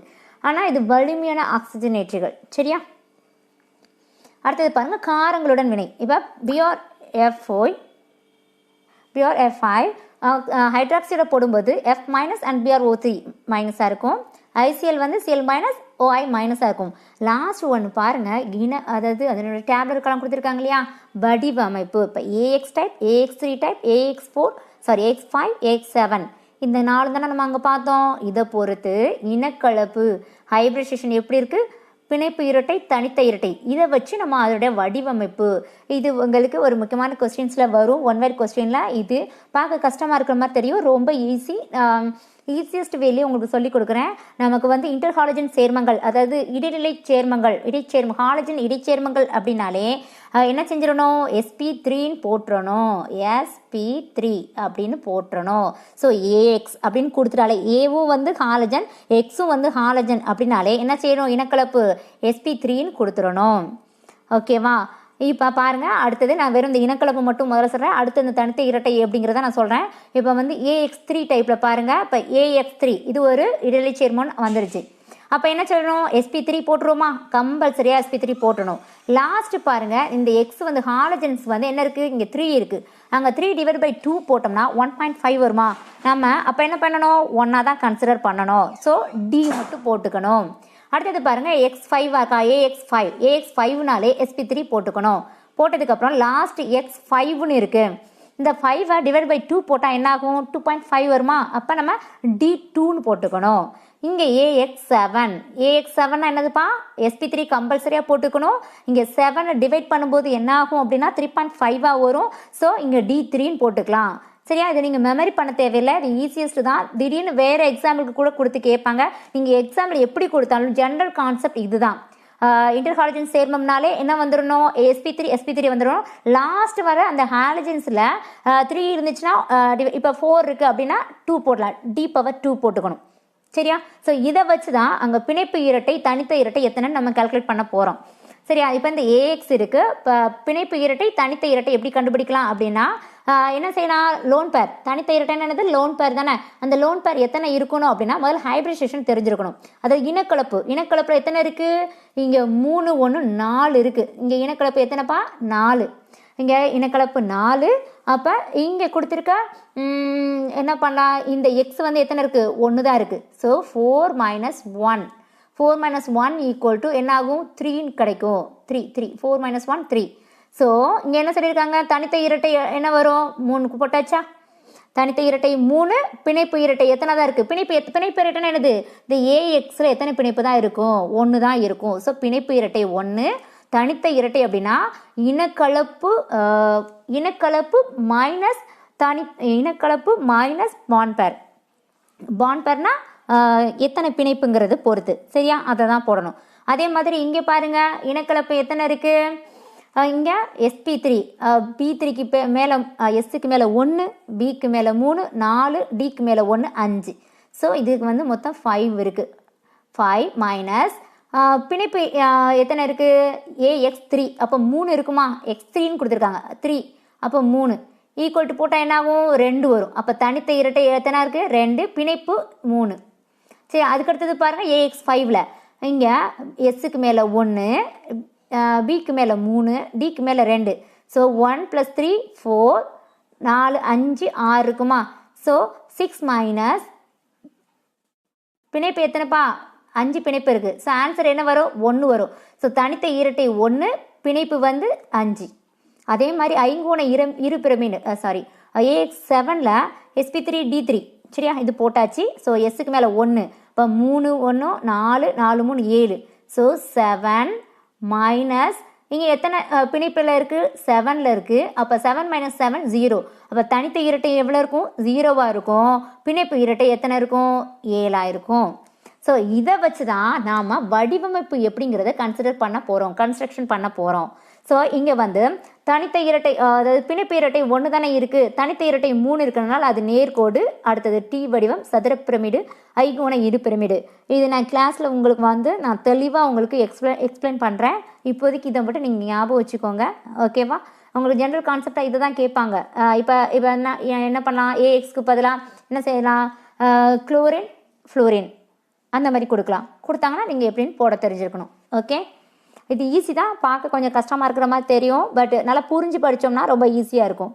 ஆனால் இது வலிமையான ஆக்சிஜனேற்றிகள். சரியா? அடுத்தது பாருங்கள், காரங்களுடன் வினை. இப்போ BrF5 ஹைட்ராக்சைடை போடும்போது F- அண்ட் BrO3- இருக்கும். ICl வந்து Cl- OI- இருக்கும். லாஸ்ட் ஒன்று பாருங்கள், அதாவது அதனோட டேப்லெட்கெல்லாம் கொடுத்துருக்காங்க இல்லையா, வடிவமைப்பு. இப்போ AX type, AX3 type, AX5, AX7, இந்த 4 தானே நம்ம அங்கே பார்த்தோம். இதை பொறுத்து இனக்கலப்பு, ஹைப்ரிடேஷன் எப்படி இருக்குது, பிணைப்பு இரட்டை, தனித்த இரட்டை, இதை வச்சு நம்ம அதோடைய வடிவமைப்பு, இது உங்களுக்கு ஒரு முக்கியமான கொஸ்டின்ஸில் வரும். 1 வேர்ட் கொஸ்டினில். இது பார்க்க கஷ்டமாக இருக்கிற மாதிரி தெரியும், ரொம்ப ஈஸியஸ்ட் வேலையை உங்களுக்கு சொல்லிக் கொடுக்குறேன். நமக்கு வந்து இன்டர்ஹாலஜன் சேர்மங்கள், அதாவது இடைநிலை ஹாலஜன் இடைச்சேர்மங்கள் அப்படின்னாலே என்ன செஞ்சிடணும், sp3 போட்டுறணும். sp3 அப்படின்னு போட்டுறணும். ஸோ AX அப்படின்னு கொடுத்துட்டாலே, ஏவும் வந்து ஹாலஜன், எக்ஸும் வந்து ஹாலஜன் அப்படின்னாலே என்ன செய்யணும், இனக்கலப்பு sp3 கொடுத்துடணும். ஓகேவா? இப்போ பாருங்கள், அடுத்தது நான் வெறும் இந்த இனக்கலப்பு மட்டும் முதல்ல சொல்கிறேன், அடுத்து இந்த தனித்த இரட்டை அப்படிங்கிறத நான் சொல்கிறேன். இப்போ வந்து AX3 டைப்பில் பாருங்கள், இப்போ AX3 இது ஒரு இடைநிலை சேர்மம் வந்துருச்சு. அப்போ என்ன சொல்லணும், sp3 போட்டுருவோமா, கம்பல்சரியாக sp3 போட்டணும். லாஸ்ட்டு பாருங்கள், இந்த எக்ஸ் வந்து ஹாலஜன்ஸ் வந்து என்ன இருக்குது, இங்கே 3 இருக்குது, அங்கே 3/2 போட்டோம்னா 1.5 வருமா. நம்ம அப்போ என்ன பண்ணணும், 1 தான் கன்சிடர் பண்ணணும். ஸோ D மட்டும் போட்டுக்கணும். அடுத்தது பாருங்கள், X5 AX5, AX5னாலே sp3 போட்டுக்கணும். போட்டதுக்கப்புறம் லாஸ்ட் எக்ஸ் 5ன்னு இருக்குது. இந்த 5 டிவைட் பை 2 போட்டால் என்ன ஆகும்? 2.5 வருமா? அப்போ நம்ம D2ன்னு போட்டுக்கணும். இங்கே AX7 என்னதுப்பா? SP3 கம்பல்சரியாக போட்டுக்கணும். இங்கே 7 டிவைட் பண்ணும்போது என்ன ஆகும் அப்படின்னா 3.5 வரும். ஸோ இங்கே D3ன்னு போட்டுக்கலாம். சரியா? இதை நீங்கள் மெமரி பண்ண தேவையில்லை, இது ஈஸியஸ்ட் தான். திடீர்னு வேறு எக்ஸாம்பிளுக்கு கூட கொடுத்து கேட்பாங்க. நீங்கள் எக்ஸாம்பிள் எப்படி கொடுத்தாலும் ஜென்ரல் கான்செப்ட் இதுதான். இன்டர்ஹாலஜன் சேர்மம்னாலே என்ன வந்துடணும்? sp3 வந்துடணும். லாஸ்ட் வர அந்த ஹாலஜன்ஸில் 3 இருந்துச்சுன்னா இப்போ 4 இருக்குது அப்படின்னா 2 போடலாம், D⁻2 போட்டுக்கணும். சரியா? ஸோ இதை வச்சு தான் அங்கே பிணைப்பு இரட்டை தனித்த இரட்டை எத்தனைன்னு நம்ம கால்குலேட் பண்ண போகிறோம். சரியா? இப்போ இந்த AX இருக்குது. இப்போ பிணைப்பு இரட்டை தனித்த இரட்டை எப்படி கண்டுபிடிக்கலாம் அப்படின்னா என்ன செய்யலாம்? Lone pair. தனித்த இரட்டைன்னு என்னது? லோன் பேர் தானே. அந்த லோன் பேர் எத்தனை இருக்கணும் அப்படின்னா முதல்ல ஹைப்ரிடேஷன் தெரிஞ்சிருக்கணும். அதாவது இனக்கலப்பில் எத்தனை இருக்குது? இங்கே 3 1 4 இருக்குது. இங்கே இனக்கலப்பு எத்தனைப்பா? 4. இங்கே இனக்கலப்பு 4. அப்போ இங்கே கொடுத்துருக்க என்ன பண்ணலாம்? இந்த எக்ஸ் வந்து எத்தனை இருக்குது? 1 தான் இருக்குது. ஸோ 4 - 1 ஈக்குவல் டு என்ன ஆகும்? 3 கிடைக்கும். 3 4 - 1 3. ஸோ இங்கே என்ன சொல்லியிருக்காங்க? தனித்த இரட்டை என்ன வரும்? 3க்கு போட்டாச்சா? தனித்த இரட்டை 3, பிணைப்பு இரட்டை எத்தனை தான் இருக்குது? பிணைப்பு இரட்டைன்னா என்னது? இந்த AXல எத்தனை பிணைப்பு தான் இருக்கும்? 1 தான் இருக்கும். ஸோ பிணைப்பு இரட்டை 1. தனித்த இரட்டை அப்படின்னா இனக்கலப்பு மைனஸ் பாண்ட் பேர். பாண்ட் பேர்னா எத்தனை பிணைப்புங்கிறது பொறுத்து. சரியா? அதை தான் போடணும். அதே மாதிரி இங்கே பாருங்க, இனக்கலப்பு எத்தனை இருக்குது? இங்கே sp3 B3க்கு மேலே எஸ்ஸுக்கு மேலே 1, பிக்கு மேலே 3 4, டிக்கு மேலே 1 5. ஸோ இதுக்கு வந்து மொத்தம் 5 இருக்குது. 5 மைனஸ் பிணைப்பு எத்தனை இருக்குது? AX3. அப்போ 3 இருக்குமா? x3ன்னு கொடுத்துருக்காங்க 3. அப்போ 3 ஈக்குவல் டு போட்டால் என்ன ஆகும்? 2 வரும். அப்போ தனித்த இரட்டை எத்தனை இருக்குது? 2, பிணைப்பு 3. சரி, அதுக்கடுத்தது பாருங்கள் AX5ல் இங்கே எஸ்ஸுக்கு மேலே 1, பிக்கு மேலே 3, டிக்கு மேலே 2. ஸோ 1 + 3 4 4 5 6 இருக்குமா? ஸோ 6 மைனஸ் பிணைப்பு எத்தனைப்பா? 5 பிணைப்பு இருக்குது. ஸோ ஆன்சர் என்ன வரும்? 1 வரும். ஸோ தனித்த இரட்டை 1, பிணைப்பு வந்து 5. அதே மாதிரி ஐங்கோண இரு பிரமிடு AX7ல் sp3 D3. சரியா? இது போட்டாச்சு. ஸோ எஸ்ஸுக்கு மேலே 1. இப்போ 3 1 4 4 3 7. ஸோ 7 மைனஸ் இங்கே எத்தனை பிணைப்பில் இருக்குது? 7ல் இருக்குது. அப்போ 7 - 7 0. அப்போ தனித்த இரட்டை எவ்வளோ இருக்கும்? 0வாக இருக்கும். பிணைப்பு இரட்டை எத்தனை இருக்கும்? 7ஆக இருக்கும். ஸோ இதை வச்சு தான் நாம் வடிவமைப்பு எப்படிங்கிறத கன்ஸ்ட்ரக்ஷன் பண்ண போகிறோம். ஸோ இங்கே வந்து தனித்த இரட்டை அதாவது பிணைப்பு இரட்டை 1 தானே இருக்குது. தனித்த இரட்டை 3 இருக்கிறதுனால அது நேர்கோடு. அடுத்தது T வடிவம், சதுர பிரமிடு, ஐங்கோண இரு பிரமிடு. இது நான் கிளாஸில் உங்களுக்கு வந்து நான் தெளிவாக உங்களுக்கு எக்ஸ்பிளைன் பண்ணுறேன். இப்போதைக்கு இதை மட்டும் நீங்கள் ஞாபகம் வச்சுக்கோங்க. ஓகேவா? உங்களுக்கு ஜென்ரல் கான்செப்டாக இதை தான் கேட்பாங்க. இப்போ என்ன பண்ணலாம்? AXக்கு பதிலாக என்ன செய்யலாம்? குளோரின் ஃப்ளோரின் அந்த மாதிரி கொடுத்தாங்கன்னா நீங்கள் எப்படின்னு போட தெரிஞ்சிருக்கணும். ஓகே, இது ஈஸி தான். பார்க்க கொஞ்சம் கஷ்டமாக இருக்கிற மாதிரி தெரியும், பட் நல்லா புரிஞ்சு படித்தோம்னா ரொம்ப ஈஸியாக இருக்கும்.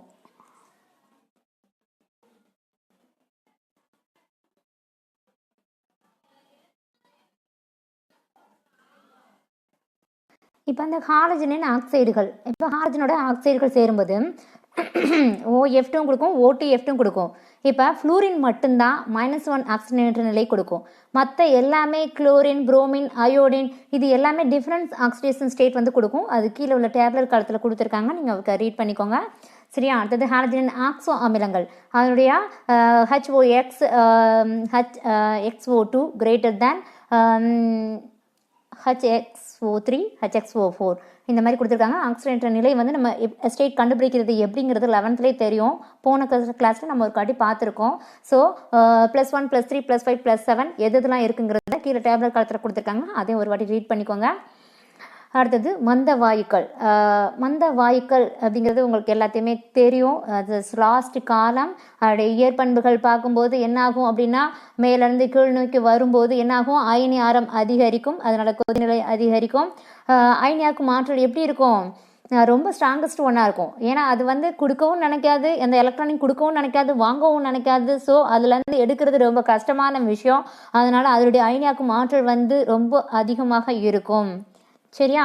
இப்போ அந்த ஹாலஜனின் ஆக்சைடுகள், இப்போ ஹாலஜனோட ஆக்சைடுகள் சேரும்போது OF2 கொடுக்கும், OTF2 கொடுக்கும். இப்போ ஃப்ளூரின் மட்டும்தான் -1 ஆக்சிஜனேற்ற நிலை கொடுக்கும். மற்ற எல்லாமே குளோரின், புரோமின், அயோடின் இது எல்லாமே டிஃப்ரெண்ட் ஆக்சிடேஷன் ஸ்டேட் வந்து கொடுக்கும். அது கீழே உள்ள டேப்லெட் காலத்தில் கொடுத்துருக்காங்க, நீங்கள் ரீட் பண்ணிக்கோங்க. சரியா? அடுத்தது ஹாலஜனின் ஆக்சோ அமிலங்கள், அதனுடைய HXO2 greater than HXO3 HXO4 இந்த மாதிரி கொடுத்துருக்காங்க. ஆக்சிடேற்ற நிலை வந்து நம்ம ஸ்டேட் கண்டுபிடிக்கிறது எப்படிங்கிறது 11லேயே தெரியும். போன கிளாஸில் நம்ம ஒரு காட்டி பார்த்துருக்கோம். ஸோ +1 +3 +5 +7 எதுலாம் இருக்குங்கிறத கீழே டேப்லெட் காலத்தில் கொடுத்துருக்காங்க, அதையும் ஒரு வாட்டி ரீட் பண்ணிக்கோங்க. அடுத்தது மந்த வாயுக்கள். மந்த வாயுக்கள் அப்படிங்கிறது உங்களுக்கு எல்லாத்தையுமே தெரியும். அது லாஸ்ட் காலம் அதோடைய இயற்பண்புகள் பார்க்கும்போது என்னாகும் அப்படின்னா மேலேருந்து கீழ் நோக்கி வரும்போது என்னாகும்? அயனி ஆரம் அதிகரிக்கும், அதனால் கொதிநிலை அதிகரிக்கும். அயனியாக்கும் ஆற்றல் எப்படி இருக்கும்? ரொம்ப ஸ்ட்ராங்கஸ்ட் ஒன்றா இருக்கும். ஏன்னா அது வந்து கொடுக்கவும் நினைக்காது, அந்த எலக்ட்ரானிக் கொடுக்கவும் நினைக்காது, வாங்கவும் நினைக்காது. ஸோ அதுலேருந்து எடுக்கிறது ரொம்ப கஷ்டமான விஷயம். அதனால் அதனுடைய அயனியாக்கும் ஆற்றல் வந்து ரொம்ப அதிகமாக இருக்கும். சரியா?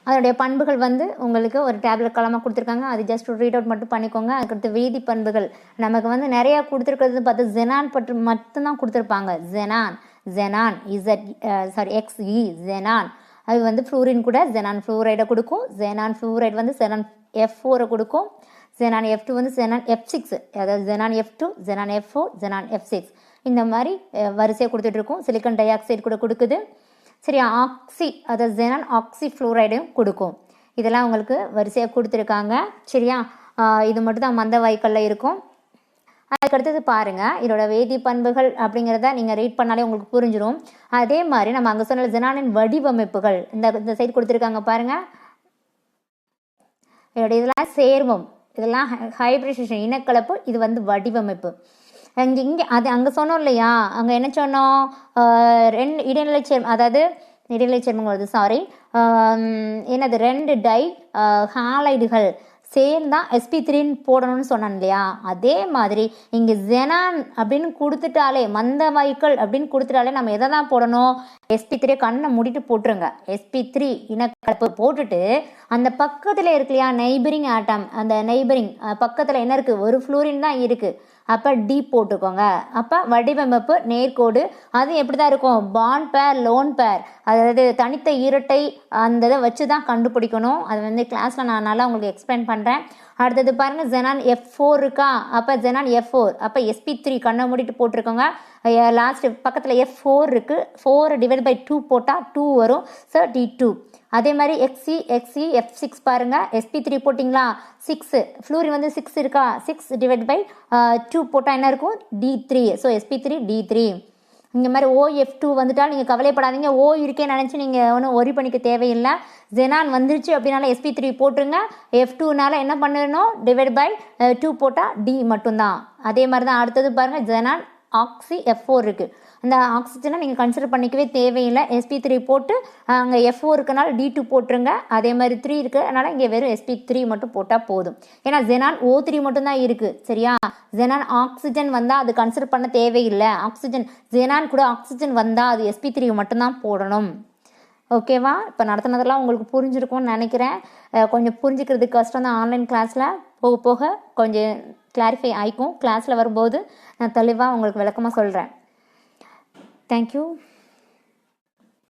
அதனுடைய பண்புகள் வந்து உங்களுக்கு ஒரு டேப்லெட் காலமாக கொடுத்துருக்காங்க. அது ஜஸ்ட் ரீட் அவுட் மட்டும் பண்ணிக்கோங்க. அதுக்கடுத்து வேதி பண்புகள் நமக்கு வந்து நிறையா கொடுத்துருக்கிறது பார்த்து ஜெனான் பற்றி மட்டும்தான் கொடுத்துருப்பாங்க. ஜெனான் XE ஜெனான் அது வந்து ஃப்ளூரின் கூட ஜெனான் ஃப்ளூரைடை கொடுக்கும். ஜெனான் ஃப்ளூரைடு வந்து ஜெனான் F4 கொடுக்கும். ஜெனான் F2 வந்து ஜெனான் F6, அதாவது xenon F2 xenon F4 xenon F6 இந்த மாதிரி வரிசையாக கொடுத்துட்ருக்கோம். சிலிக்கன் டை ஆக்சைடு கூட கொடுக்குது. சரி, ஆக்சி அதாவது ஜெனான் ஆக்சி ஃப்ளூரைடையும் கொடுக்கும். இதெல்லாம் உங்களுக்கு வரிசையாக கொடுத்துருக்காங்க. சரியா, இது மட்டும் தான் மந்த வாயுக்களில் இருக்கும். அதுக்கடுத்தது பாருங்கள், இதோட வேதி பண்புகள் அப்படிங்கிறத நீங்கள் ரீட் பண்ணாலே உங்களுக்கு புரிஞ்சிடும். அதே மாதிரி நம்ம அங்கே சொன்ன ஜெனானின் வடிவமைப்புகள் இந்த சைடு கொடுத்துருக்காங்க பாருங்கள். இதோட இதெல்லாம் சேர்மம், இதெல்லாம் ஹைப்ரிடேஷன் இனக்கலப்பு, இது வந்து வடிவமைப்பு. இங்கே அது அங்கே சொன்னோம் இல்லையா, அங்கே என்ன சொன்னோம், இடைநிலை சேர்மம், அதாவது இடைநிலை சேர்மம் வருது என்னது 2 டை ஹாலைடுகள் சேர்ந்தா sp3 போடணும்னு சொன்னான் இல்லையா. அதே மாதிரி இங்கே ஜெனான் அப்படின்னு கொடுத்துட்டாலே, மந்த வாயுக்கள் அப்படின்னு கொடுத்துட்டாலே நம்ம எதை தான் போடணும், sp3 கண்ணை மூடிட்டு போட்டுருங்க. sp3 இனக்கலப்பு போட்டுட்டு அந்த பக்கத்தில் இருக்கு இல்லையா நெய்பரிங் ஆட்டம், அந்த நெய்பரிங் பக்கத்தில் என்ன இருக்குது, ஒரு ஃப்ளூரின் தான் இருக்குது. அப்போ டி போட்டுக்கோங்க. அப்போ வடிவமைப்பு நேர்கோடு. அது எப்படி தான் இருக்கும், பாண்ட் பேர் லோன் பேர், அதாவது தனித்த இரட்டை அந்த இதை வச்சு தான் கண்டுபிடிக்கணும். அது வந்து கிளாஸில் நான் நல்லா உங்களுக்கு எக்ஸ்பிளைன் பண்ணுறேன். அடுத்தது பாருங்கள், ஜெனான் F4 இருக்கா, அப்போ ஜெனான் F4, அப்போ sp3 கண்ணை மூடிட்டு போட்டிருக்கோங்க. லாஸ்ட் பக்கத்தில் F4 இருக்குது, 4/2 போட்டால் 2 வரும். So D2. அதே மாதிரி XE F6 பாருங்கள், sp3 போட்டிங்களா 6, ஃப்ளூரின் வந்து 6 இருக்கா, 6/2 போட்டால் என்ன இருக்கும், D3. So sp3 D3. இந்த மாதிரி OF2 வந்துட்டால் நீங்கள் கவலைப்படாதீங்க, O இருக்கேன்னு நினச்சி நீங்கள் ஒன்றும் ஒரி பண்ணிக்க தேவையில்லை. ஜெனான் வந்துருச்சு அப்படின்னால sp3 போட்டுருங்க. F2னால என்ன பண்ணணும், /2 போட்டால் D மட்டும்தான். அதே மாதிரி தான் அடுத்தது பாருங்கள், ஜெனான் ஆக்சி F4 இருக்குது. அந்த ஆக்சிஜனை நீங்கள் கன்சிடர் பண்ணிக்கவே தேவையில்லை. sp3 போட்டு அங்கே F4 இருக்கனால D2 போட்டுருங்க. அதே மாதிரி 3 இருக்குது, அதனால் இங்கே வெறும் sp3 மட்டும் போட்டால் போதும். ஏன்னா ஜெனான் O3 மட்டும்தான் இருக்குது. சரியா, ஜெனான் ஆக்சிஜன் வந்தால் அது கன்சிடர் பண்ண தேவையில்லை. ஜெனான் கூட ஆக்சிஜன் வந்தால் அது sp3 மட்டும்தான் போடணும். ஓகேவா, இப்போ நடத்துனதெல்லாம் உங்களுக்கு புரிஞ்சிருக்கும்னு நினைக்கிறேன். கொஞ்சம் புரிஞ்சுக்கிறதுக்கு கஷ்டம் தான். ஆன்லைன் கிளாஸில் போக போக கொஞ்சம் கிளாரிஃபை ஆகிக்கும். கிளாஸில் வரும்போது நான் தெளிவாக உங்களுக்கு விளக்கமாக சொல்கிறேன். தேங்க்யூ.